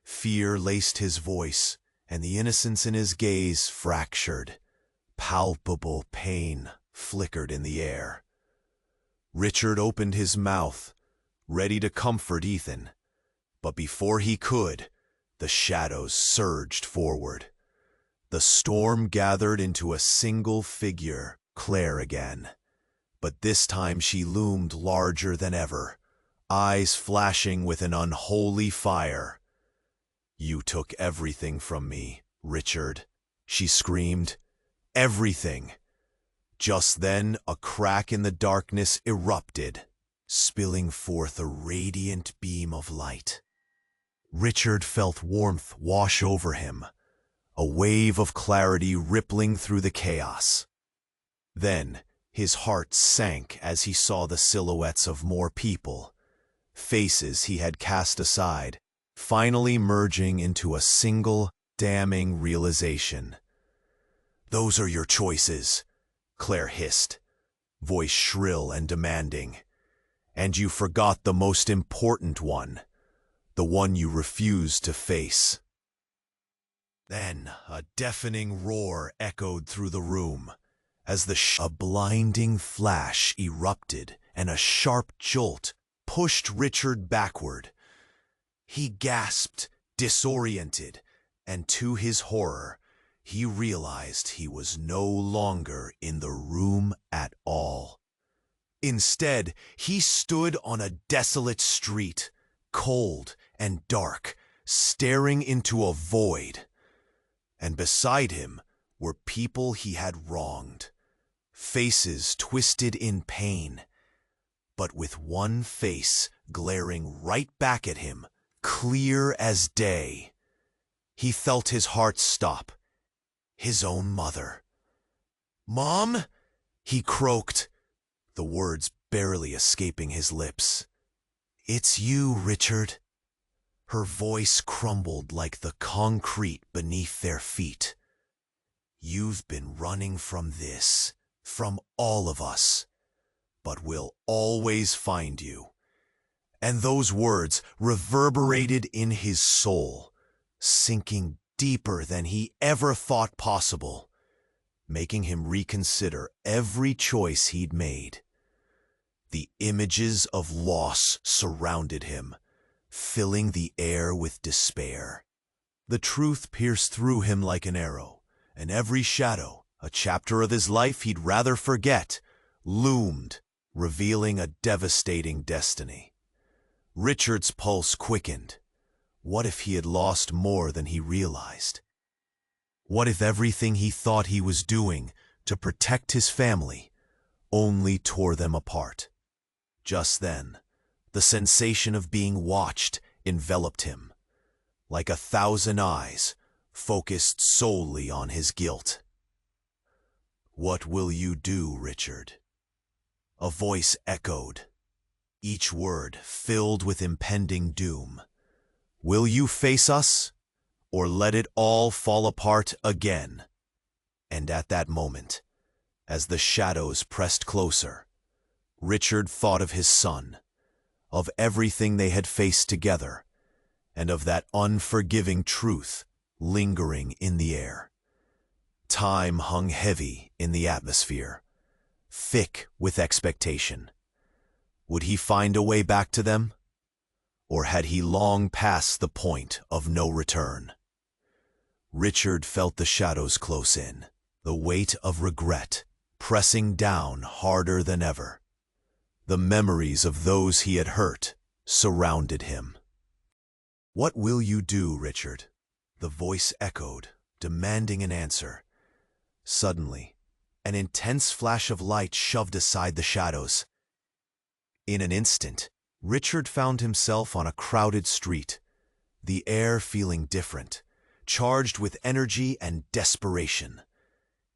Fear laced his voice, and the innocence in his gaze fractured. Palpable pain flickered in the air. Richard opened his mouth, ready to comfort Ethan, but before he could, the shadows surged forward. The storm gathered into a single figure, Claire again, but this time she loomed larger than ever, eyes flashing with an unholy fire. "You took everything from me, Richard," she screamed. "Everything." Just then, a crack in the darkness erupted, spilling forth a radiant beam of light. Richard felt warmth wash over him, a wave of clarity rippling through the chaos. Then, his heart sank as he saw the silhouettes of more people, faces he had cast aside, finally merging into a single, damning realization. "Those are your choices," Claire hissed, voice shrill and demanding. "And you forgot the most important one, the one you refused to face." Then a deafening roar echoed through the room, As a blinding flash erupted and a sharp jolt pushed Richard backward. He gasped, disoriented, and to his horror, he realized he was no longer in the room at all. Instead, he stood on a desolate street, cold and dark, staring into a void. And beside him were people he had wronged, faces twisted in pain, but with one face glaring right back at him, clear as day. He felt his heart stop. His own mother. "Mom?" he croaked, the words barely escaping his lips. "It's you, Richard." Her voice crumbled like the concrete beneath their feet. "You've been running from this, from all of us, but we'll always find you." And those words reverberated in his soul, sinking deeper than he ever thought possible, making him reconsider every choice he'd made. The images of loss surrounded him, filling the air with despair. The truth pierced through him like an arrow, and every shadow, a chapter of his life he'd rather forget, loomed, revealing a devastating destiny. Richard's pulse quickened. What if he had lost more than he realized? What if everything he thought he was doing to protect his family only tore them apart? Just then, the sensation of being watched enveloped him, like 1,000 eyes focused solely on his guilt. "What will you do, Richard?" A voice echoed, each word filled with impending doom. "Will you face us, or let it all fall apart again?" And at that moment, as the shadows pressed closer, Richard thought of his son, of everything they had faced together, and of that unforgiving truth lingering in the air. Time hung heavy in the atmosphere, thick with expectation. Would he find a way back to them? Or had he long passed the point of no return? Richard felt the shadows close in, the weight of regret pressing down harder than ever. The memories of those he had hurt surrounded him. "What will you do, Richard?" The voice echoed, demanding an answer. Suddenly, an intense flash of light shoved aside the shadows. In an instant, Richard found himself on a crowded street, the air feeling different, charged with energy and desperation.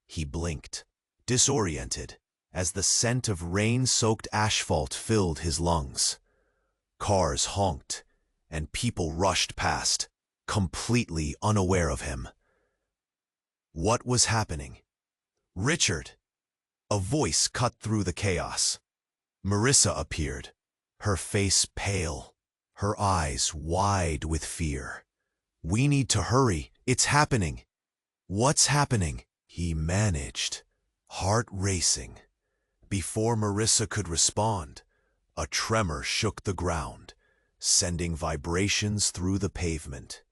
He blinked, disoriented, as the scent of rain-soaked asphalt filled his lungs. Cars honked, and people rushed past, completely unaware of him. What was happening? "Richard!" A voice cut through the chaos. Marissa appeared, her face pale, her eyes wide with fear. "We need to hurry. It's happening." "What's happening?" he managed, heart racing. Before Marissa could respond, a tremor shook the ground, sending vibrations through the pavement.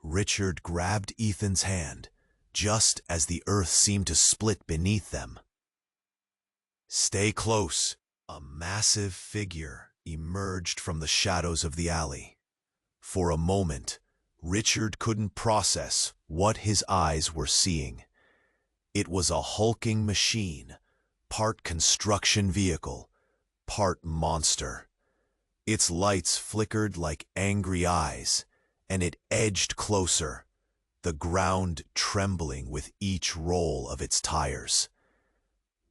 Richard grabbed Ethan's hand, just as the earth seemed to split beneath them. "Stay close." A massive figure emerged from the shadows of the alley. For a moment, Richard couldn't process what his eyes were seeing. It was a hulking machine, part construction vehicle, part monster. Its lights flickered like angry eyes, and it edged closer, the ground trembling with each roll of its tires.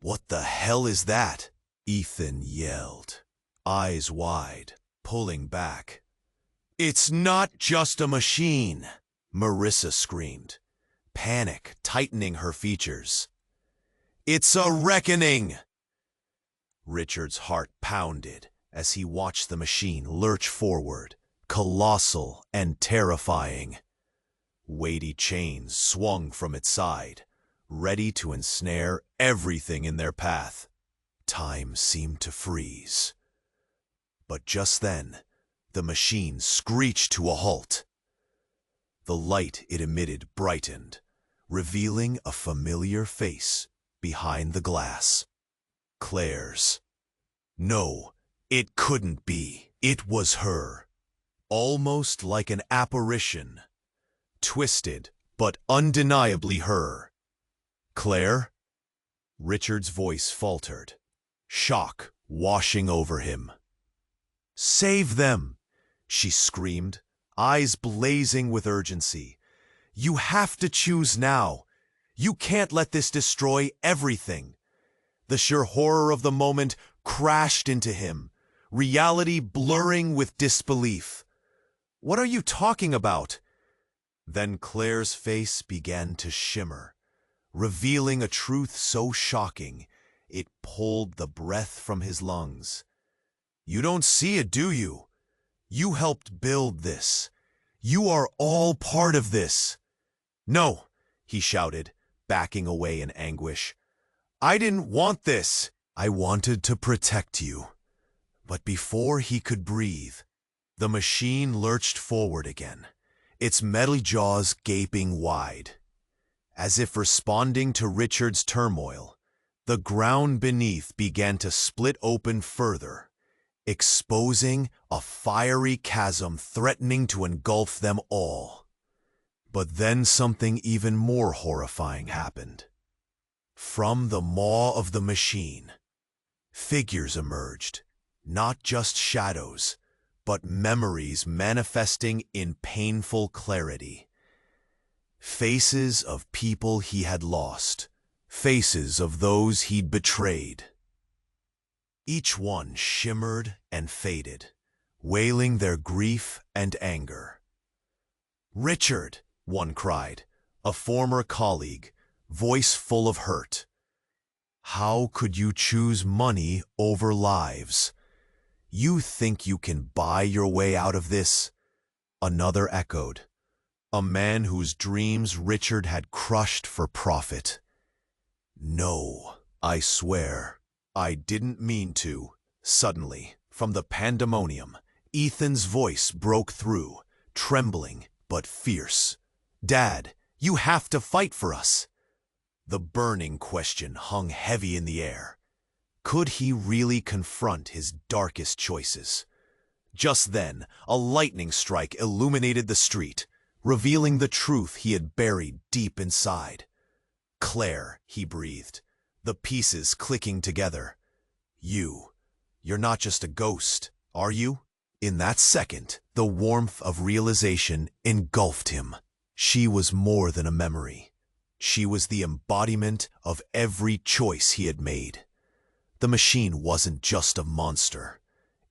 "What the hell is that?" Ethan yelled, eyes wide, pulling back. "It's not just a machine!" Marissa screamed, panic tightening her features. "It's a reckoning!" Richard's heart pounded as he watched the machine lurch forward, colossal and terrifying. Weighty chains swung from its side, ready to ensnare everything in their path. Time seemed to freeze. But just then, the machine screeched to a halt. The light it emitted brightened, revealing a familiar face behind the glass. Claire's. No, it couldn't be. It was her. Almost like an apparition. Twisted, but undeniably her. Claire? Richard's voice faltered, shock washing over him. "Save them!" she screamed, eyes blazing with urgency. "You have to choose now. You can't let this destroy everything." The sheer horror of the moment crashed into him, reality blurring with disbelief. "What are you talking about?" Then Claire's face began to shimmer, revealing a truth so shocking it pulled the breath from his lungs. "You don't see it, do you? You helped build this. You are all part of this." "No," he shouted, backing away in anguish. "I didn't want this. I wanted to protect you." But before he could breathe, the machine lurched forward again, its metal jaws gaping wide. As if responding to Richard's turmoil, the ground beneath began to split open further, exposing a fiery chasm threatening to engulf them all. But then something even more horrifying happened. From the maw of the machine, figures emerged, not just shadows, but memories manifesting in painful clarity. Faces of people he had lost, faces of those he'd betrayed. Each one shimmered and faded, wailing their grief and anger. "Richard," one cried, a former colleague, voice full of hurt. "How could you choose money over lives? You think you can buy your way out of this?" Another echoed, a man whose dreams Richard had crushed for profit. "No, I swear, I didn't mean to." Suddenly, from the pandemonium, Ethan's voice broke through, trembling but fierce. "Dad, you have to fight for us." The burning question hung heavy in the air. Could he really confront his darkest choices? Just then, a lightning strike illuminated the street, revealing the truth he had buried deep inside. "Claire," he breathed, the pieces clicking together. You're not just a ghost, are you?" In that second, the warmth of realization engulfed him. She was more than a memory. She was the embodiment of every choice he had made. The machine wasn't just a monster.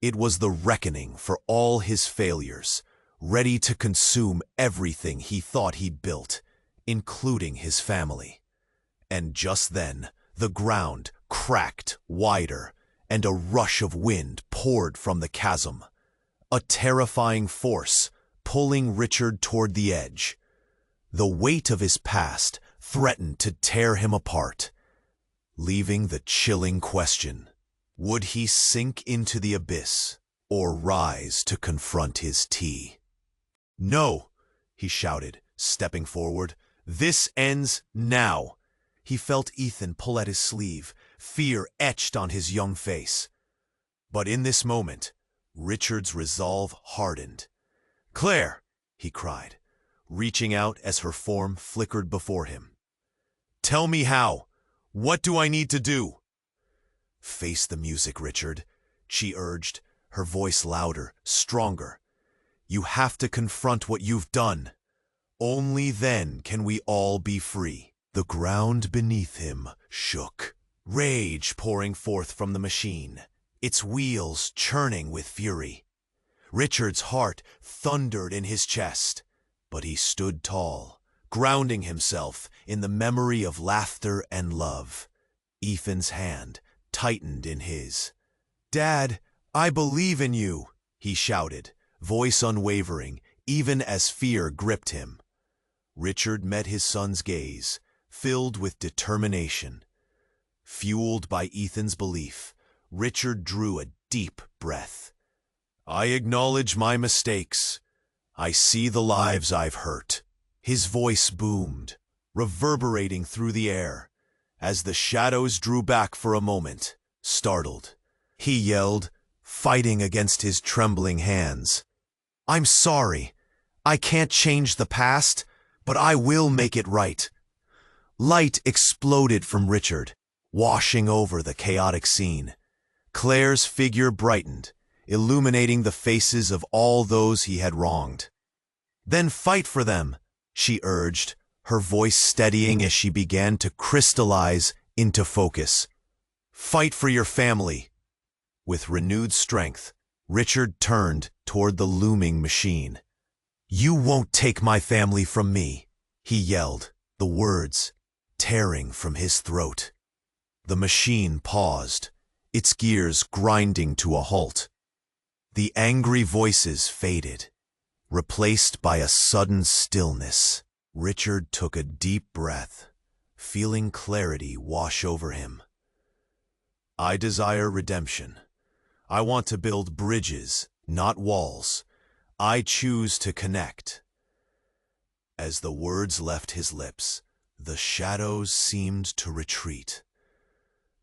It was the reckoning for all his failures, ready to consume everything he thought he built, including his family. And just then, the ground cracked wider, and a rush of wind poured from the chasm. A terrifying force, pulling Richard toward the edge. The weight of his past threatened to tear him apart, leaving the chilling question: would he sink into the abyss, or rise to confront his tea? "No," he shouted, stepping forward. "This ends now." He felt Ethan pull at his sleeve, fear etched on his young face. But in this moment, Richard's resolve hardened. "Claire!" he cried, reaching out as her form flickered before him. "Tell me how. What do I need to do?" "Face the music, Richard," she urged, her voice louder, stronger. "You have to confront what you've done. Only then can we all be free." The ground beneath him shook, rage pouring forth from the machine, its wheels churning with fury. Richard's heart thundered in his chest, but he stood tall, grounding himself in the memory of laughter and love. Ethan's hand tightened in his. "Dad, I believe in you," he shouted, voice unwavering, even as fear gripped him. Richard met his son's gaze, filled with determination. Fueled by Ethan's belief, Richard drew a deep breath. "I acknowledge my mistakes. I see the lives I've hurt." His voice boomed, reverberating through the air. As the shadows drew back for a moment, startled, he yelled, fighting against his trembling hands. "I'm sorry. I can't change the past, but I will make it right." Light exploded from Richard, washing over the chaotic scene. Claire's figure brightened, illuminating the faces of all those he had wronged. "Then fight for them," she urged, her voice steadying as she began to crystallize into focus. "Fight for your family." With renewed strength, Richard turned toward the looming machine. "You won't take my family from me," he yelled, the words tearing from his throat. The machine paused, its gears grinding to a halt. The angry voices faded, replaced by a sudden stillness. Richard took a deep breath, feeling clarity wash over him. "I desire redemption. I want to build bridges, not walls. I choose to connect." As the words left his lips, the shadows seemed to retreat.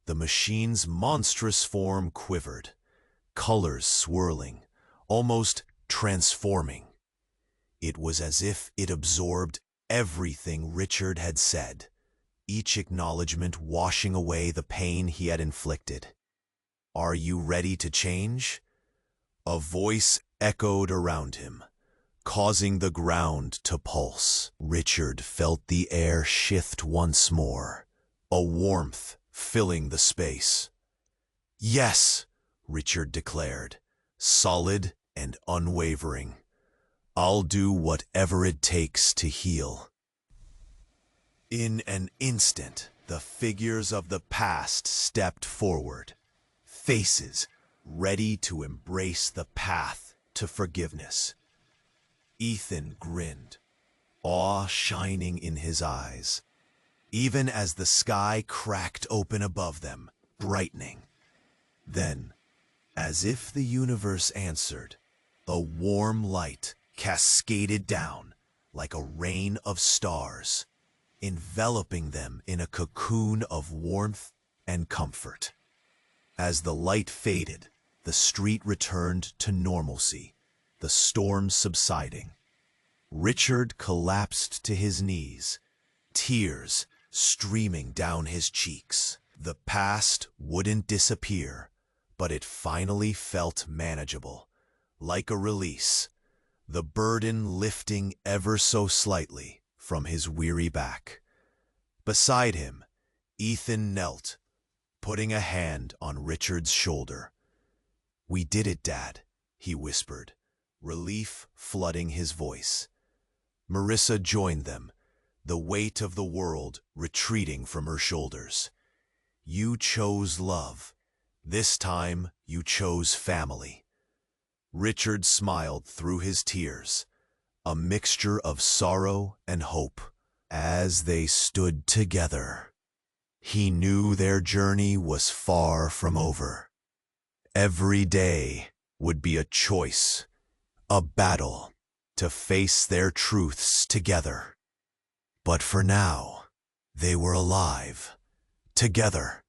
The machine's monstrous form quivered, colors swirling, almost transforming. It was as if it absorbed everything Richard had said, each acknowledgement washing away the pain he had inflicted. "Are you ready to change?" A voice echoed around him, causing the ground to pulse. Richard felt the air shift once more, a warmth filling the space. "Yes," Richard declared, solid and unwavering. "I'll do whatever it takes to heal." In an instant, the figures of the past stepped forward, faces ready to embrace the path to forgiveness. Ethan grinned, awe shining in his eyes, even as the sky cracked open above them, brightening. Then, as if the universe answered, a warm light cascaded down like a rain of stars, enveloping them in a cocoon of warmth and comfort. As the light faded, the street returned to normalcy, the storm subsiding. Richard collapsed to his knees, tears streaming down his cheeks. The past wouldn't disappear, but it finally felt manageable, like a release, the burden lifting ever so slightly from his weary back. Beside him, Ethan knelt, putting a hand on Richard's shoulder. "We did it, Dad," he whispered, relief flooding his voice. Marissa joined them, the weight of the world retreating from her shoulders. "You chose love. This time you chose family." Richard smiled through his tears, a mixture of sorrow and hope. As they stood together, he knew their journey was far from over. Every day would be a choice, a battle, to face their truths together. But for now, they were alive, together,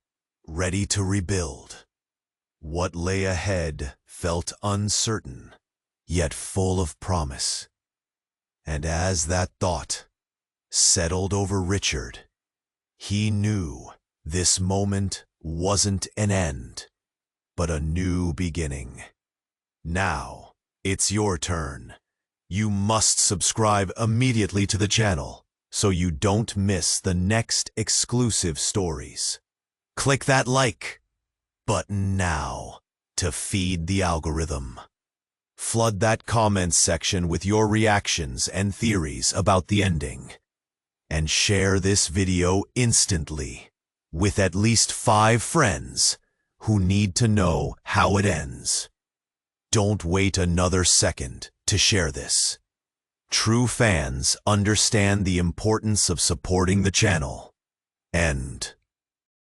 ready to rebuild. What lay ahead felt uncertain, yet full of promise. And as that thought settled over Richard, he knew this moment wasn't an end, but a new beginning. Now, it's your turn. You must subscribe immediately to the channel so you don't miss the next exclusive stories. Click that like button now to feed the algorithm. Flood that comments section with your reactions and theories about the ending. And share this video instantly with at least 5 friends who need to know how it ends. Don't wait another second to share this. True fans understand the importance of supporting the channel. End.